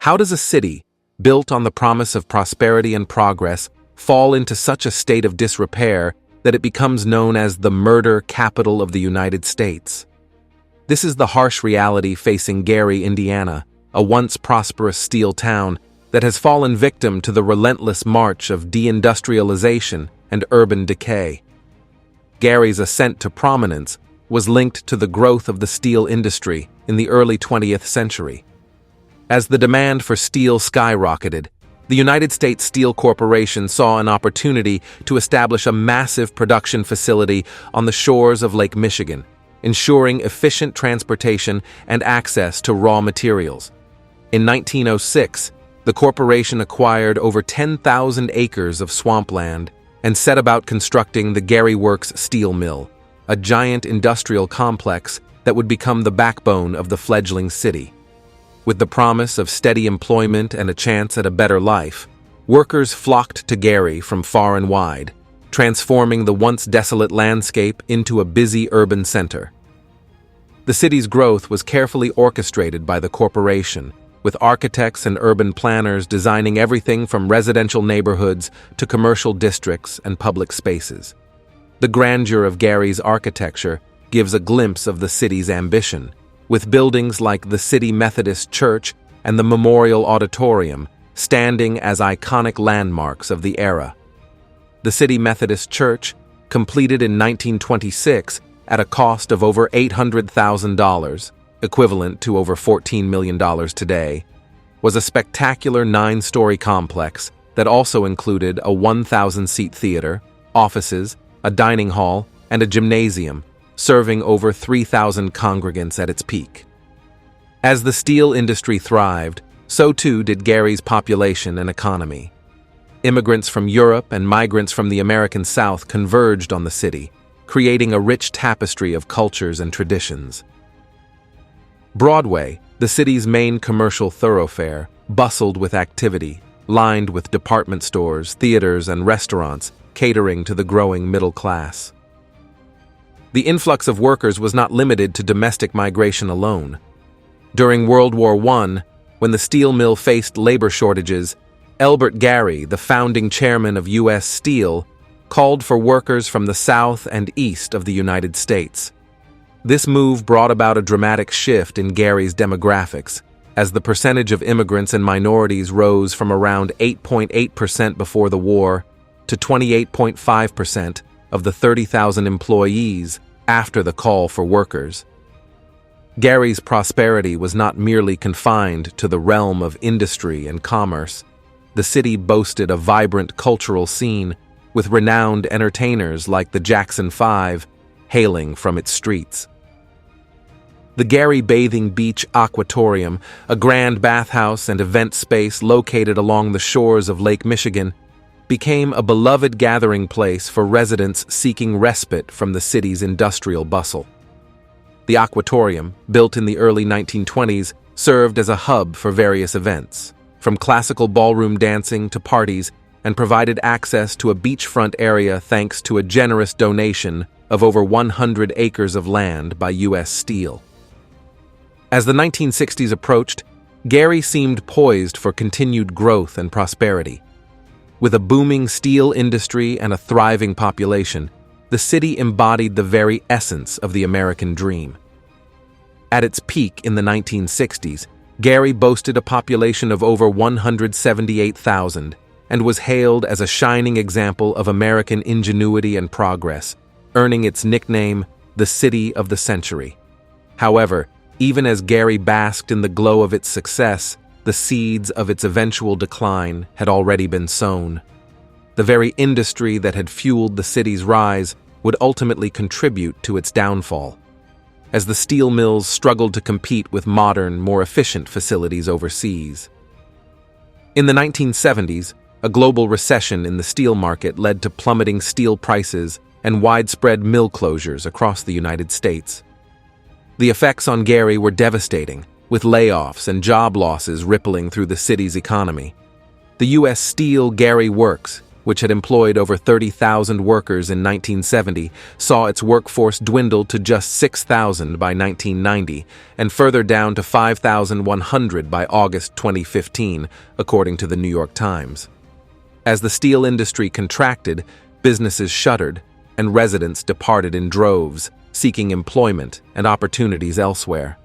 How does a city, built on the promise of prosperity and progress, fall into such a state of disrepair that it becomes known as the murder capital of the United States? This is the harsh reality facing Gary, Indiana, a once prosperous steel town that has fallen victim to the relentless march of deindustrialization and urban decay. Gary's ascent to prominence was linked to the growth of the steel industry in the early 20th century. As the demand for steel skyrocketed, the United States Steel Corporation saw an opportunity to establish a massive production facility on the shores of Lake Michigan, ensuring efficient transportation and access to raw materials. In 1906, the corporation acquired over 10,000 acres of swampland and set about constructing the Gary Works Steel Mill, a giant industrial complex that would become the backbone of the fledgling city. With the promise of steady employment and a chance at a better life, workers flocked to Gary from far and wide, transforming the once desolate landscape into a busy urban center. The city's growth was carefully orchestrated by the corporation, with architects and urban planners designing everything from residential neighborhoods to commercial districts and public spaces. The grandeur of Gary's architecture gives a glimpse of the city's ambition, with buildings like the City Methodist Church and the Memorial Auditorium standing as iconic landmarks of the era. The City Methodist Church, completed in 1926 at a cost of over $800,000, equivalent to over $14 million today, was a spectacular 9-story complex that also included a 1,000-seat theater, offices, a dining hall, and a gymnasium, serving over 3,000 congregants at its peak. As the steel industry thrived, so too did Gary's population and economy. Immigrants from Europe and migrants from the American South converged on the city, creating a rich tapestry of cultures and traditions. Broadway, the city's main commercial thoroughfare, bustled with activity, lined with department stores, theaters, and restaurants catering to the growing middle class. The influx of workers was not limited to domestic migration alone. During World War I, when the steel mill faced labor shortages, Elbert Gary, the founding chairman of U.S. Steel, called for workers from the South and East of the United States. This move brought about a dramatic shift in Gary's demographics, as the percentage of immigrants and minorities rose from around 8.8% before the war to 28.5% of the 30,000 employees after the call for workers. Gary's prosperity was not merely confined to the realm of industry and commerce. The city boasted a vibrant cultural scene, with renowned entertainers like the Jackson 5 hailing from its streets. The Gary Bathing Beach Aquatorium, a grand bathhouse and event space located along the shores of Lake Michigan, became a beloved gathering place for residents seeking respite from the city's industrial bustle. The Aquatorium, built in the early 1920s, served as a hub for various events, from classical ballroom dancing to parties, and provided access to a beachfront area thanks to a generous donation of over 100 acres of land by U.S. Steel. As the 1960s approached, Gary seemed poised for continued growth and prosperity. With a booming steel industry and a thriving population, the city embodied the very essence of the American dream. At its peak in the 1960s, Gary boasted a population of over 178,000 and was hailed as a shining example of American ingenuity and progress, earning its nickname, the City of the Century. However, even as Gary basked in the glow of its success, the seeds of its eventual decline had already been sown. The very industry that had fueled the city's rise would ultimately contribute to its downfall, as the steel mills struggled to compete with modern, more efficient facilities overseas. In the 1970s, a global recession in the steel market led to plummeting steel prices and widespread mill closures across the United States. The effects on Gary were devastating, with layoffs and job losses rippling through the city's economy. The U.S. Steel Gary Works, which had employed over 30,000 workers in 1970, saw its workforce dwindle to just 6,000 by 1990 and further down to 5,100 by August 2015, according to the New York Times. As the steel industry contracted, businesses shuttered, and residents departed in droves, seeking employment and opportunities elsewhere.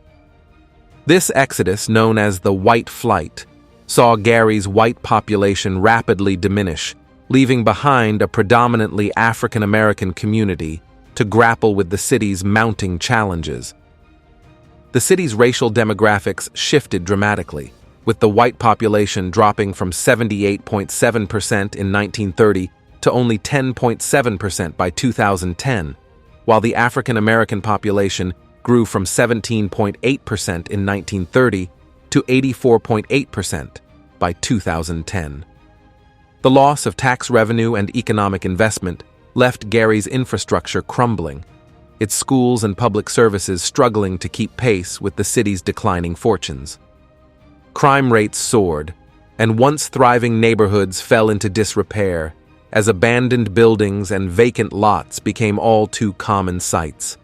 This exodus, known as the White Flight, saw Gary's white population rapidly diminish, leaving behind a predominantly African-American community to grapple with the city's mounting challenges. The city's racial demographics shifted dramatically, with the white population dropping from 78.7% in 1930 to only 10.7% by 2010, while the African-American population grew from 17.8% in 1930 to 84.8% by 2010. The loss of tax revenue and economic investment left Gary's infrastructure crumbling, its schools and public services struggling to keep pace with the city's declining fortunes. Crime rates soared, and once thriving neighborhoods fell into disrepair as abandoned buildings and vacant lots became all too common sights.